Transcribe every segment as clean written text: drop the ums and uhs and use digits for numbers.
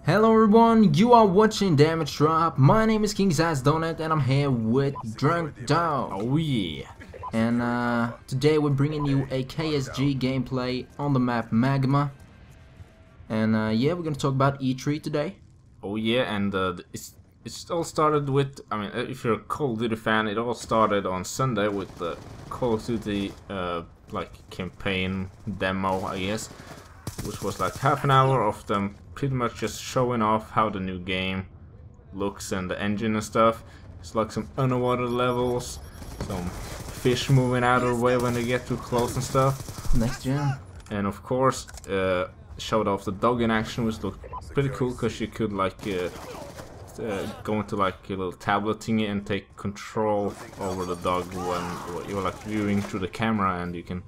Hello everyone, you are watching DamageDrop. My name is A-Kingsize-Donut and I'm here with drunkdog. Oh yeah. And today we're bringing you a KSG gameplay on the map Magma. And yeah, we're gonna talk about E3 today. Oh yeah, and it all started with, I mean, if you're a Call of Duty fan, it all started on Sunday with the Call of Duty like campaign demo, I guess, which was like half an hour of them pretty much just showing off how the new game looks and the engine and stuff. It's like some underwater levels, some fish moving out of the way when they get too close and stuff. Next gen. And of course, showed off the dog in action, which looked pretty cool because you could like go into like a little tablet thingy and take control over the dog when you're like viewing through the camera, and you can,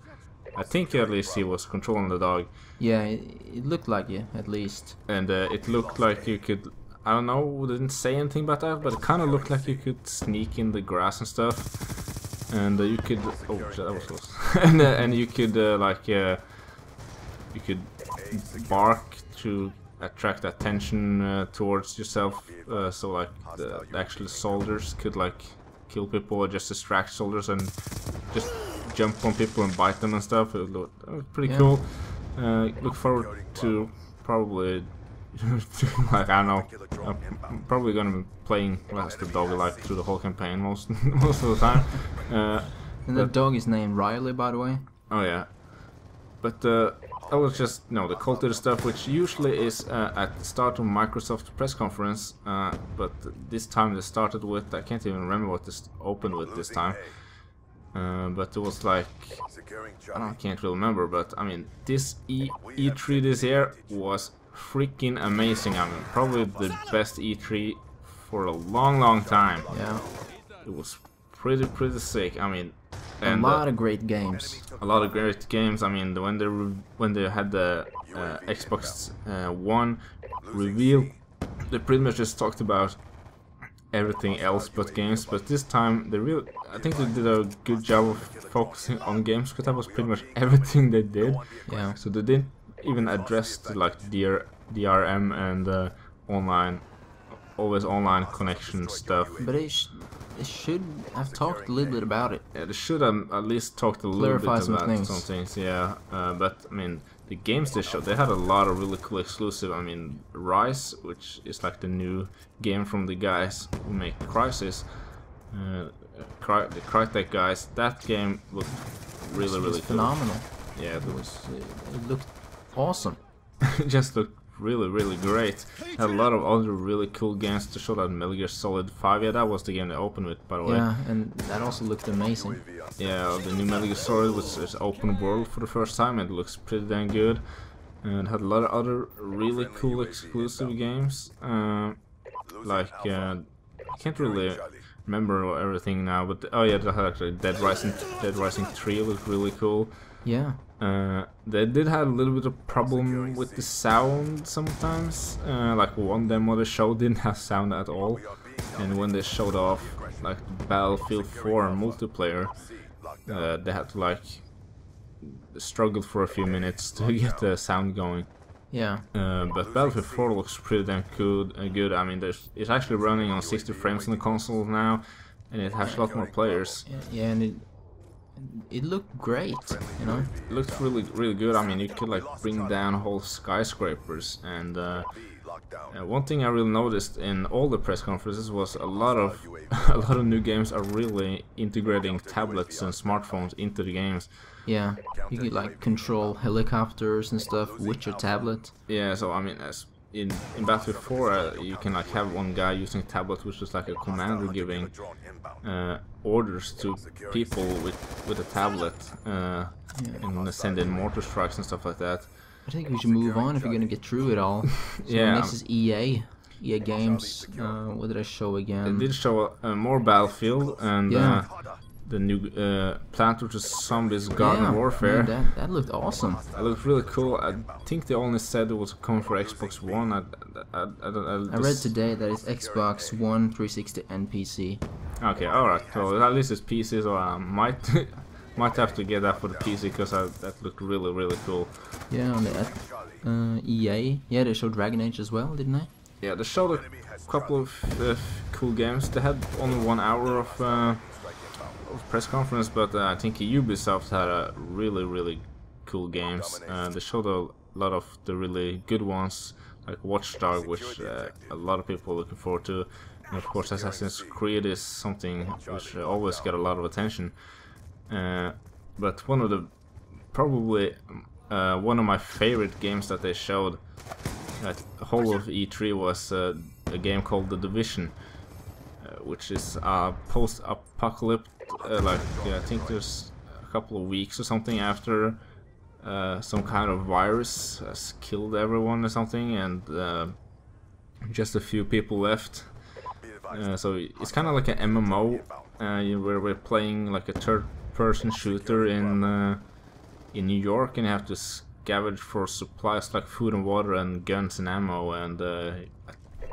I think at least he was controlling the dog. Yeah, it looked like it, at least. And it looked like you could, I don't know, we didn't say anything about that, but it kind of looked like you could sneak in the grass and stuff. And you could, oh shit, that was close. and you could you could bark to attract attention towards yourself, so like the actual soldiers could like kill people or just distract soldiers and just jump on people and bite them and stuff. It was pretty cool. Look forward to probably like, I don't know, I'm probably gonna be playing as the dog like through the whole campaign most of the time. And the dog is named Riley, by the way. Oh yeah. But that was just, you know, the Call of Duty stuff, which usually is at the start of Microsoft press conference, but this time they started with, I can't even remember what this opened with this time. But it was like, I can't really remember, but I mean, this E3 this year was freaking amazing. I mean, probably the best E3 for a long time. Yeah. It was pretty sick. I mean, and a lot of great games. A lot of great games. I mean, when they had the Xbox One reveal, they pretty much just talked about everything else but games, but this time I think they did a good job of focusing on games, because that was pretty much everything they did. Yeah. So they didn't even address the, like DRM and always online connection stuff. But they should have talked a little bit about it. Yeah, they should have at least talked a little bit about some things. Yeah, but I mean, the games they showed, they had a lot of really cool exclusive. I mean, Rise, which is like the new game from the guys who make Crysis, the Crytek guys. That game looked really cool. Phenomenal. Yeah, It looked awesome. It just looked really great. Had a lot of other really cool games to show. That Metal Gear Solid 5, yeah, that was the game they opened with, by the way. Yeah, and that also looked amazing. Yeah, the new Metal Gear Solid was open world for the first time, and it looks pretty dang good. And had a lot of other really cool exclusive games. Like, I can't really remember everything now, but oh yeah, they had actually Dead Rising 3 looked really cool. Yeah. They did have a little bit of problem with the sound sometimes. Like one demo they showed didn't have sound at all, and when they showed off like Battlefield 4 multiplayer, they had to like struggle for a few minutes to get the sound going. Yeah. But Battlefield 4 looks pretty damn good. I mean, it's actually running on 60 frames on the console now, and it has a lot more players. Yeah, and it looked great, you know. It looked really good. I mean, you could like bring down whole skyscrapers, and one thing I really noticed in all the press conferences was a lot of new games are really integrating tablets and smartphones into the games. Yeah, you could like control helicopters and stuff with your tablet. Yeah, so I mean, as in Battlefield 4, you can like have one guy using a tablet, which is like a commander giving orders to people with a tablet, and send in mortar strikes and stuff like that. I think we should move on if you're gonna get through it all. So yeah. Next is EA Games. What did I show again? They did show more Battlefield and the new Plant vs. Zombies Garden Warfare. Man, that looked awesome. That looked really cool. I think they only said it was coming for Xbox One. I read today that it's Xbox One, 360 and PC. Okay, alright. So at least it's PC, so I might have to get that for the PC because that looked really cool. Yeah, on the EA. Yeah, they showed Dragon Age as well, didn't they? Yeah, they showed a couple of cool games. They had only 1 hour of press conference, but I think Ubisoft had a really cool games. They showed a lot of the really good ones, like Watchdog, which a lot of people are looking forward to. And of course, Assassin's Creed is something which always get a lot of attention. But one of the probably one of my favorite games that they showed at the whole of E3 was a game called The Division, which is a post-apocalypse. Like I think there's a couple of weeks or something after some kind of virus has killed everyone or something, and just a few people left. So it's kind of like an MMO where we're playing like a third-person shooter in New York, and you have to scavenge for supplies like food and water and guns and ammo. And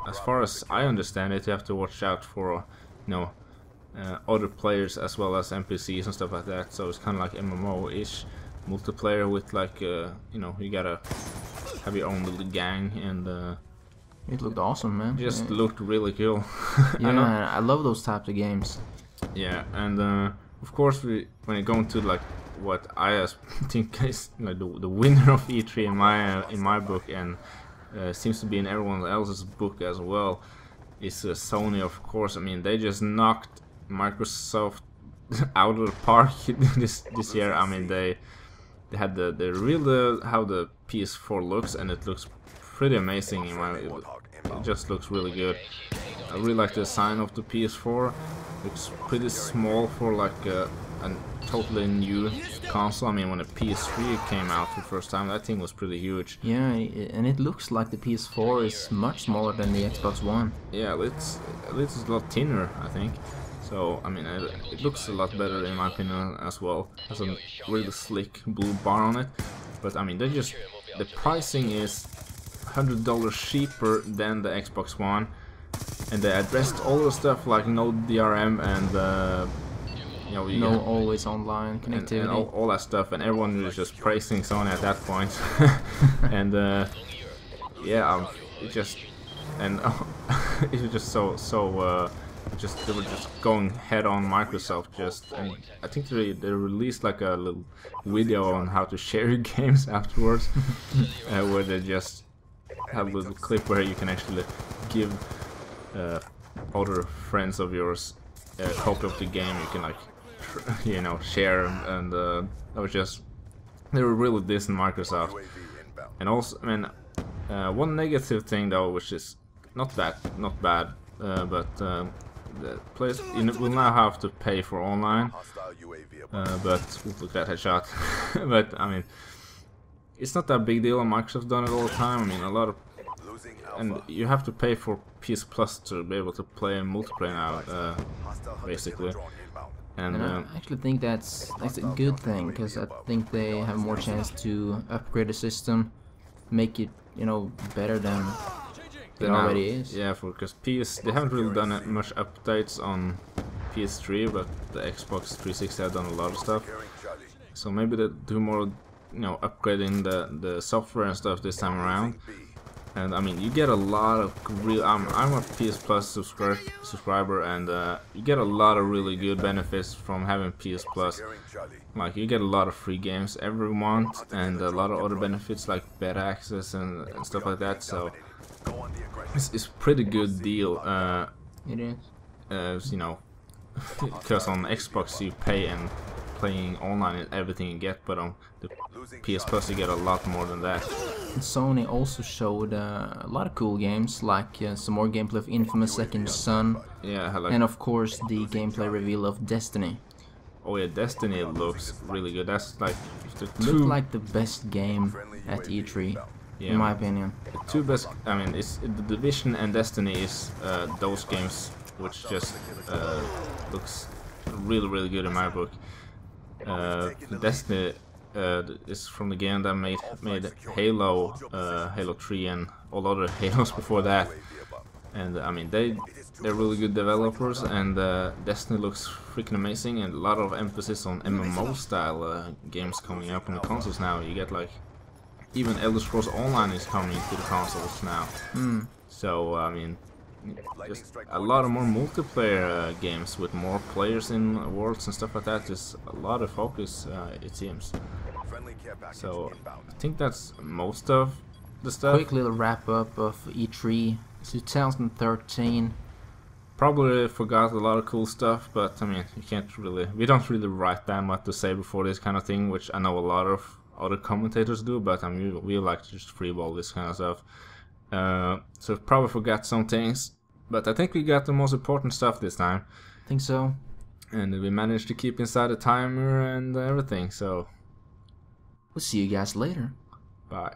as far as I understand it, you have to watch out for other players as well as NPCs and stuff like that. So it's kind of like MMO-ish multiplayer with like you gotta have your own little gang, and it looked awesome, man. Just looked really cool. Yeah, I love those types of games. Yeah, and of course when you go into like what I think is like the winner of E3 in my book, and seems to be in everyone else's book as well, is Sony. Of course, I mean they just knocked Microsoft out of the park this year. I mean they had the real how the PS4 looks, and it looks pretty amazing. It just looks really good. I really like the design of the PS4. Looks pretty small for like a totally new console. I mean, when the PS3 came out for the first time, that thing was pretty huge. Yeah, and it looks like the PS4 is much smaller than the Xbox One. Yeah, it's a lot thinner, I think. So, I mean, it looks a lot better in my opinion as well. It has a really slick blue bar on it. But I mean, the pricing is $100 cheaper than the Xbox One, and they addressed all the stuff like no DRM and no always online connectivity and all that stuff, and everyone was just praising Sony at that point. And yeah, it was just they were just going head on Microsoft, and I think they released like a little video on how to share your games afterwards, where they just have a little clip where you can actually give other friends of yours a copy of the game. You can like share, and that was just, they were really dissing Microsoft. And also, I mean, one negative thing though, which is not bad, but the players will now have to pay for online. But look at that headshot. But I mean, it's not that big deal, and Microsoft's done it all the time. I mean, and you have to pay for PS Plus to be able to play multiplayer now, basically. And I actually think that's a good thing, because I think they have more chance to upgrade the system, make it better than it already is. Yeah, because they haven't really done much updates on PS3, but the Xbox 360 have done a lot of stuff. So maybe they do more, upgrading the software and stuff this time around. And I mean, you get a lot of real. I'm a PS Plus subscriber, and you get a lot of really good benefits from having PS Plus. Like, you get a lot of free games every month, and a lot of other benefits like beta access and stuff like that. So it's a pretty good deal. It is. Because on Xbox you pay, and playing online is everything you get, but on the PS Plus you get a lot more than that. Sony also showed a lot of cool games, like some more gameplay of Infamous Second Son, and of course the gameplay reveal of Destiny. Oh yeah, Destiny looks really good. That's like looked like the best game at E3, in my opinion. The two best. I mean, it's The Division and Destiny is those games which just looks really good in my book. Destiny is from the game that made Halo, Halo 3 and all other Halos before that. And I mean, they're really good developers, and Destiny looks freaking amazing, and a lot of emphasis on MMO style games coming up on the consoles now. You get like even Elder Scrolls Online is coming to the consoles now. So I mean, just a lot of more multiplayer games with more players in worlds and stuff like that. Just a lot of focus, it seems. So I think that's most of the stuff. Quick little wrap up of E3 2013. Probably forgot a lot of cool stuff, but I mean, we don't really write that much to say before this kind of thing, which I know a lot of other commentators do, but I mean, we like to just freeball this kind of stuff. So probably forgot some things, but I think we got the most important stuff this time. I think so. And we managed to keep inside the timer and everything, so we'll see you guys later. Bye.